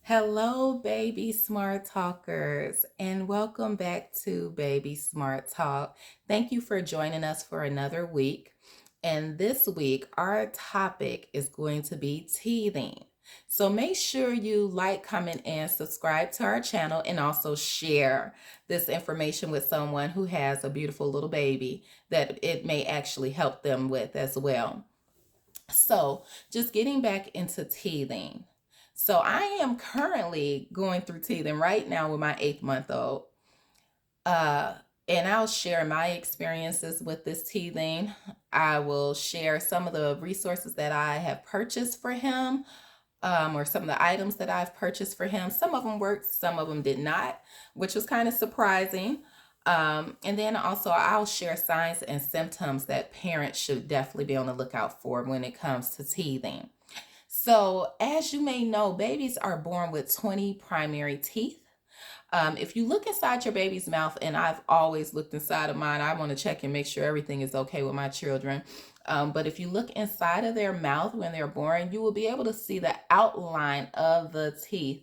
Hello, Baby Smart Talkers, and welcome back to Baby Smart Talk. Thank you for joining us for another week. And this week, our topic is going to be teething. So make sure you like, comment, and subscribe to our channel, and also share this information with someone who has a beautiful little baby that it may actually help them with as well. So, just getting back into teething. So, I am currently going through teething right now with my 8 month old. Uh, and I'll share my experiences with this teething. I will share some of the resources that I have purchased for him, or some of the items that I've purchased for him. Some of them worked, some of them did not, which was kind of surprising. And then also, I'll share signs and symptoms that parents should definitely be on the lookout for when it comes to teething. So, as you may know, babies are born with 20 primary teeth. If you look inside your baby's mouth, and I've always looked inside of mine, I want to check and make sure everything is okay with my children. But if you look inside of their mouth when they're born, you will be able to see the outline of the teeth,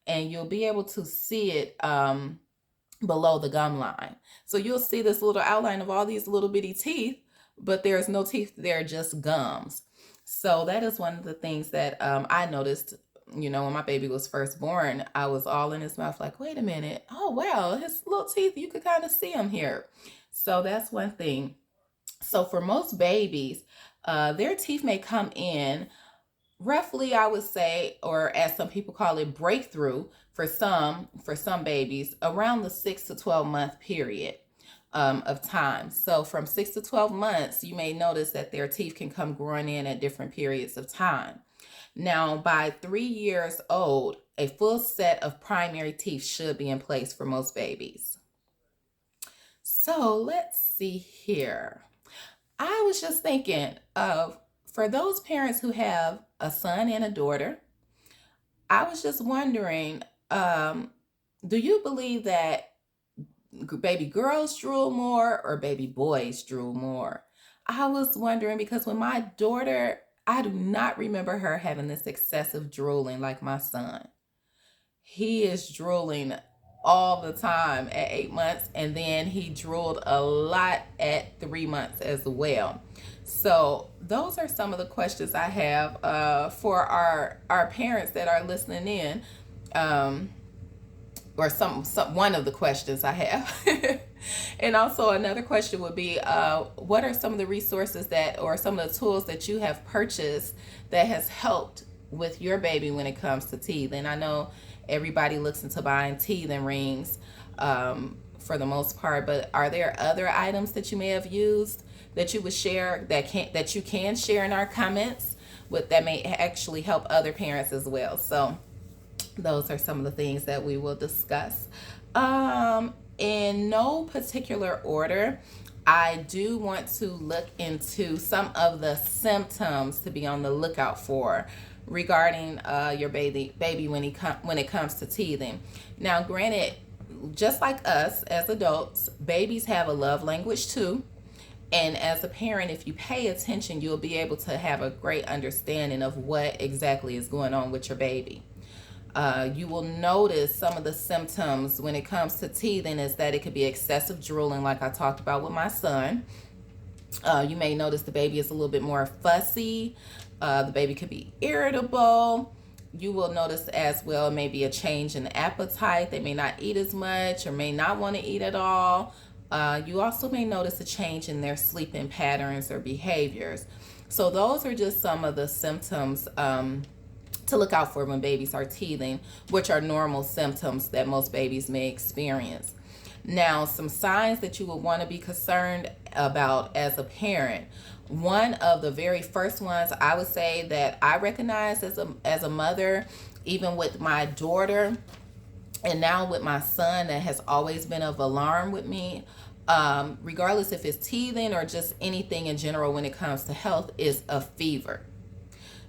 and you'll be able to see it below the gum line. So you'll see this little outline of all these little bitty teeth, but there's no teeth there, just gums. So that is one of the things that I noticed. When my baby was first born, I was all in his mouth like, wait a minute. Oh, wow, his little teeth, you could kind of see them here. So that's one thing. So for most babies, their teeth may come in roughly, I would say, or as some people call it, breakthrough for some babies around the 6 to 12 month period of time. So from 6 to 12 months, you may notice that their teeth can come growing in at different periods of time. Now, by 3 years old, a full set of primary teeth should be in place for most babies. So let's see here. I was just thinking of, for those parents who have a son and a daughter, I was just wondering, do you believe that baby girls drool more or baby boys drool more? I was wondering because when my daughter, I do not remember her having this excessive drooling like my son. He is drooling all the time at 8 months, and then he drooled a lot at 3 months as well. So those are some of the questions I have for our parents that are listening in, um, or some one of the questions I have. And also another question would be, what are some of the resources that, or some of the tools that you have purchased that has helped with your baby when it comes to teeth? And I know everybody looks into buying teething rings for the most part, but are there other items that you may have used that you would share that you can share in our comments with that may actually help other parents as well? So those are some of the things that we will discuss. In no particular order, I do want to look into some of the symptoms to be on the lookout for regarding your baby when it comes to teething. Now, granted, just like us as adults, babies have a love language too. And as a parent, if you pay attention, you'll be able to have a great understanding of what exactly is going on with your baby. You will notice some of the symptoms when it comes to teething is that it could be excessive drooling, like I talked about with my son. You may notice the baby is a little bit more fussy. The baby could be irritable. You will notice as well maybe a change in appetite. They may not eat as much or may not want to eat at all. You also may notice a change in their sleeping patterns or behaviors. So those are just some of the symptoms to look out for when babies are teething, which are normal symptoms that most babies may experience. Now, some signs that you would want to be concerned about as a parent. One of the very first ones I would say that I recognize as a mother, even with my daughter, and now with my son, that has always been of alarm with me, regardless if it's teething or just anything in general when it comes to health, is a fever.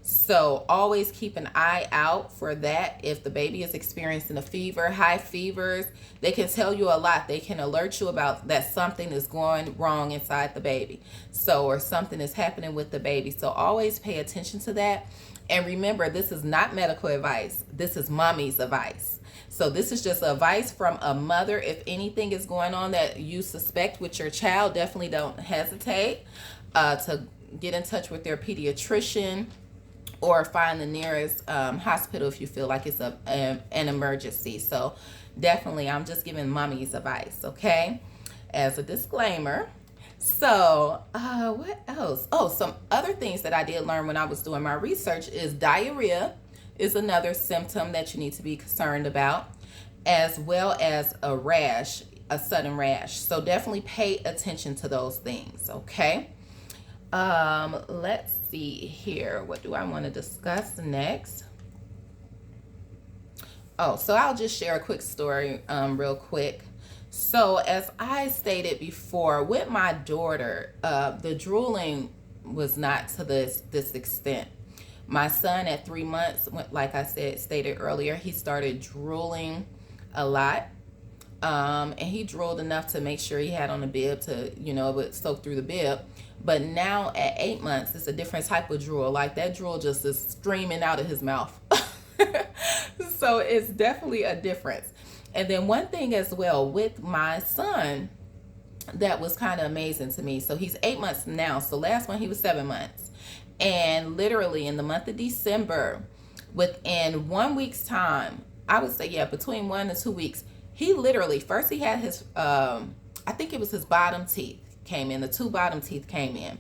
So always keep an eye out for that. If the baby is experiencing a fever, high fevers, they can tell you a lot. They can alert you about that something is going wrong inside the baby. So, or something is happening with the baby. So always pay attention to that. And remember, this is not medical advice. This is mommy's advice. So this is just advice from a mother. If anything is going on that you suspect with your child, definitely don't hesitate to get in touch with their pediatrician or find the nearest hospital if you feel like it's an emergency. So definitely, I'm just giving mommy's advice, okay? As a disclaimer. So what else? Oh, some other things that I did learn when I was doing my research is diarrhea is another symptom that you need to be concerned about, as well as a rash, a sudden rash. So definitely pay attention to those things, okay? Let's see here. What do I want to discuss next? Oh, so I'll just share a quick story real quick. So as I stated before, with my daughter, the drooling was not to this extent. My son at 3 months, like I stated earlier, he started drooling a lot. And he drooled enough to make sure he had on the bib to, it would soak through the bib. But now at 8 months, it's a different type of drool. Like that drool just is streaming out of his mouth. So it's definitely a difference. And then one thing as well with my son that was kind of amazing to me. So he's 8 months now. So last one he was 7 months. And literally in the month of December, within 1 week's time, I would say, yeah, between 1 to 2 weeks, he literally, first he had his, I think it was his bottom teeth came in. The 2 bottom teeth came in.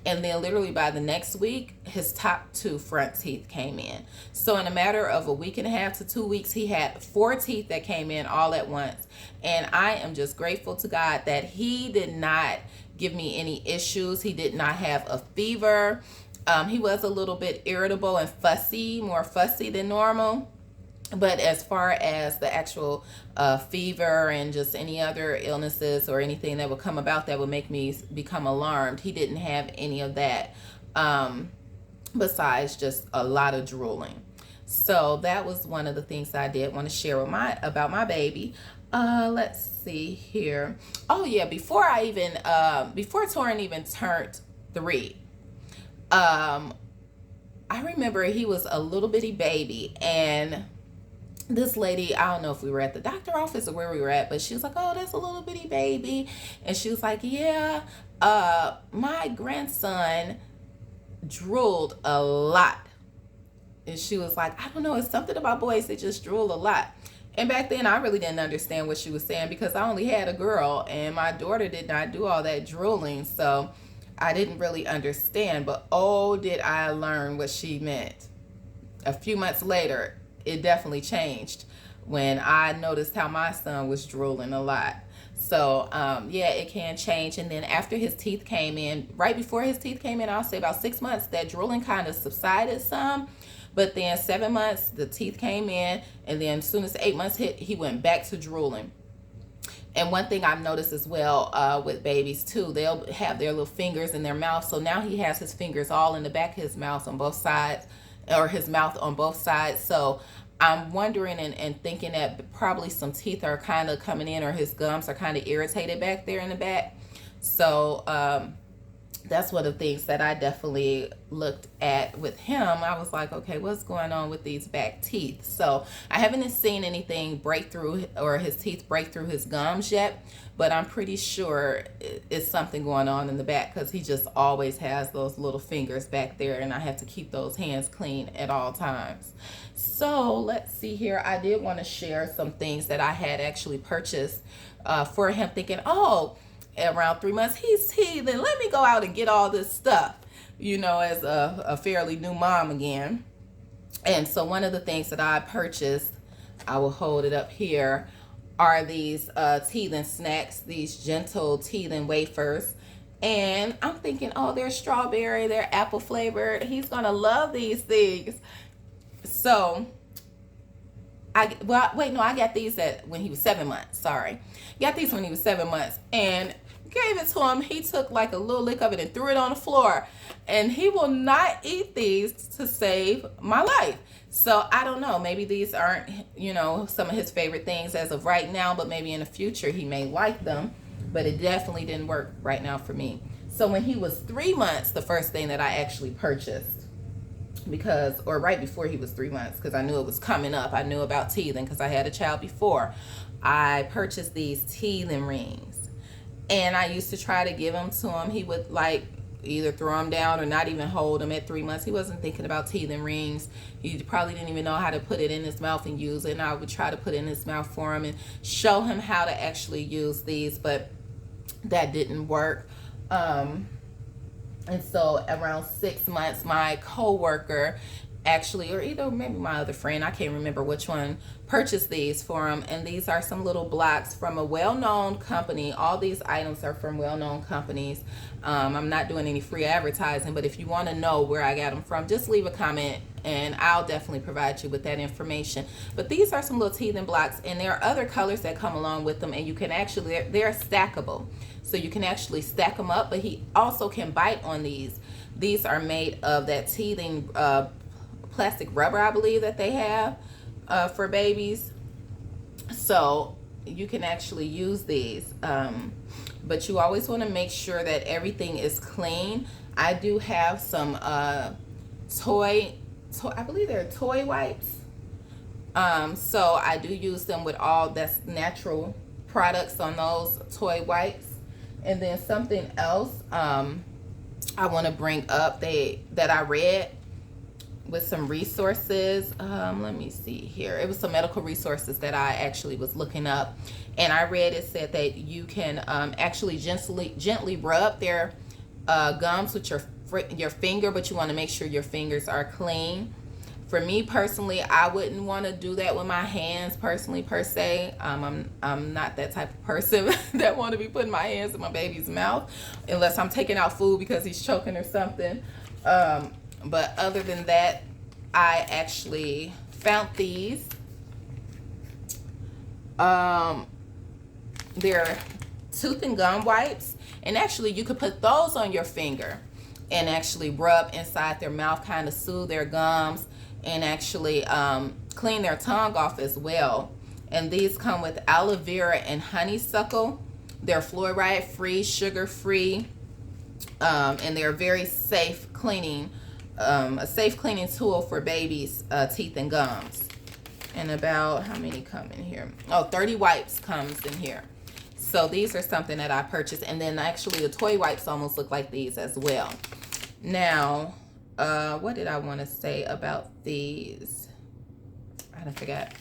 And then literally by the next week, his top 2 front teeth came in. So in a matter of a week and a half to 2 weeks, he had 4 teeth that came in all at once. And I am just grateful to God that he did not give me any issues. He did not have a fever. He was a little bit irritable and fussy, more fussy than normal. But as far as the actual fever and just any other illnesses or anything that would come about that would make me become alarmed, he didn't have any of that, besides just a lot of drooling. So that was one of the things I did want to share with about my baby. Let's see here. Oh yeah, before Torin even turned 3, I remember he was a little bitty baby, and this lady, I don't know if we were at the doctor office or where we were at, but she was like, oh, that's a little bitty baby. And she was like, yeah, my grandson drooled a lot. And she was like, I don't know, it's something about boys that just drool a lot. And back then I really didn't understand what she was saying because I only had a girl and my daughter did not do all that drooling. So I didn't really understand, but oh, did I learn what she meant. A few months later, it definitely changed when I noticed how my son was drooling a lot. So yeah, it can change. And then after his teeth came in, right before his teeth came in, I'll say about 6 months, that drooling kind of subsided some. But then 7 months, the teeth came in, and then as soon as 8 months hit, he went back to drooling. And one thing I've noticed as well with babies too, they'll have their little fingers in their mouth. So now he has his fingers all in the back of his mouth on both sides, or his mouth on both sides. So I'm wondering and thinking that probably some teeth are kind of coming in, or his gums are kind of irritated back there in the back. So that's one of the things that I definitely looked at with him. I was like, okay, what's going on with these back teeth? So I haven't seen anything break through, or his teeth break through his gums yet, but I'm pretty sure it's something going on in the back because he just always has those little fingers back there, and I have to keep those hands clean at all times. So let's see here. I did want to share some things that I had actually purchased for him, thinking, oh, around 3 months, he's teething. Let me go out and get all this stuff, as a fairly new mom again. And so one of the things that I purchased, I will hold it up here, are these teething snacks, these gentle teething wafers. And I'm thinking, oh, they're strawberry, they're apple flavored. He's going to love these things. So I got these when he was 7 months. Sorry. Got these when he was 7 months and gave it to him. He took like a little lick of it and threw it on the floor. And he will not eat these to save my life. So I don't know. Maybe these aren't, some of his favorite things as of right now, but maybe in the future he may like them. But it definitely didn't work right now for me. So when he was 3 months, the first thing that I actually purchased because, or right before he was 3 months, because I knew it was coming up. I knew about teething because I had a child before. I purchased these teething rings, and I used to try to give them to him. He would like either throw them down or not even hold them at 3 months. He wasn't thinking about teething rings. He probably didn't even know how to put it in his mouth and use it. And I would try to put it in his mouth for him and show him how to actually use these, but that didn't work. And so around 6 months, my coworker actually, or either maybe my other friend, I can't remember which one, purchased these for him. And these are some little blocks from a well-known company. All these items are from well-known companies. I'm not doing any free advertising, but if you want to know where I got them from, just leave a comment and I'll definitely provide you with that information. But these are some little teething blocks, and there are other colors that come along with them, and you can actually, they're stackable. So you can actually stack them up, but he also can bite on these. These are made of that teething plastic rubber, I believe, that they have for babies. So you can actually use these. But you always want to make sure that everything is clean. I do have some toy, I believe they're toy wipes. So I do use them with all that's natural products on those toy wipes. And then something else I want to bring up that I read with some resources. Let me see here. It was some medical resources that I actually was looking up, and I read it said that you can actually gently rub their gums with your finger, but you want to make sure your fingers are clean. For me personally, I wouldn't want to do that with my hands personally, per se. I'm not that type of person that want to be putting my hands in my baby's mouth unless I'm taking out food because he's choking or something. But other than that, I actually found these. They're tooth and gum wipes, and actually you could put those on your finger and actually rub inside their mouth, kind of soothe their gums, and actually clean their tongue off as well. And these come with aloe vera and honeysuckle. They're fluoride free, sugar free, and they're very safe cleaning, a safe cleaning tool for babies' teeth and gums. And about, how many come in here? Oh, 30 wipes comes in here. So these are something that I purchased. And then actually the toy wipes almost look like these as well. Now, what did I want to say about these? I forgot.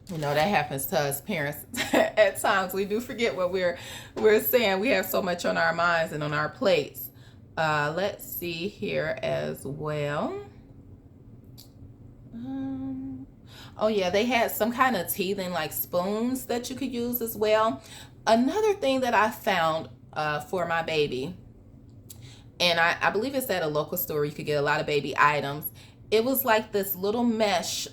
You know, that happens to us parents. At times we do forget what we're saying. We have so much on our minds and on our plates. Let's see here as well. Oh yeah, they had some kind of teething like spoons that you could use as well. Another thing that I found for my baby, and I believe it's at a local store, you could get a lot of baby items. It was like this little mesh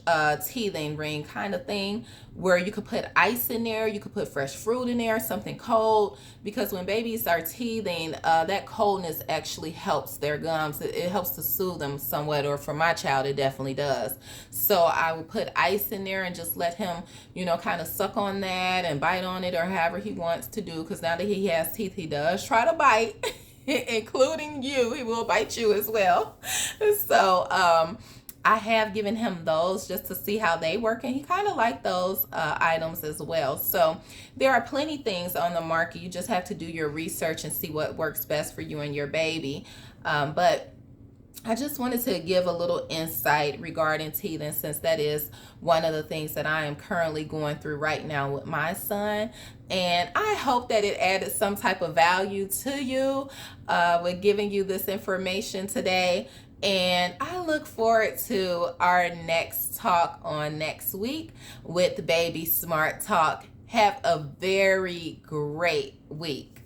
teething ring kind of thing where you could put ice in there, you could put fresh fruit in there, something cold, because when babies are teething, that coldness actually helps their gums. It helps to soothe them somewhat, or for my child, it definitely does. So I would put ice in there and just let him, you know, kind of suck on that and bite on it or however he wants to do, because now that he has teeth, he does try to bite. Including you, he will bite you as well. So I have given him those just to see how they work, and he kind of liked those items as well. So there are plenty things on the market. You just have to do your research and see what works best for you and your baby. But I just wanted to give a little insight regarding teething, since that is one of the things that I am currently going through right now with my son. And I hope that it added some type of value to you with giving you this information today. And I look forward to our next talk on next week with Baby Smart Talk. Have a very great week.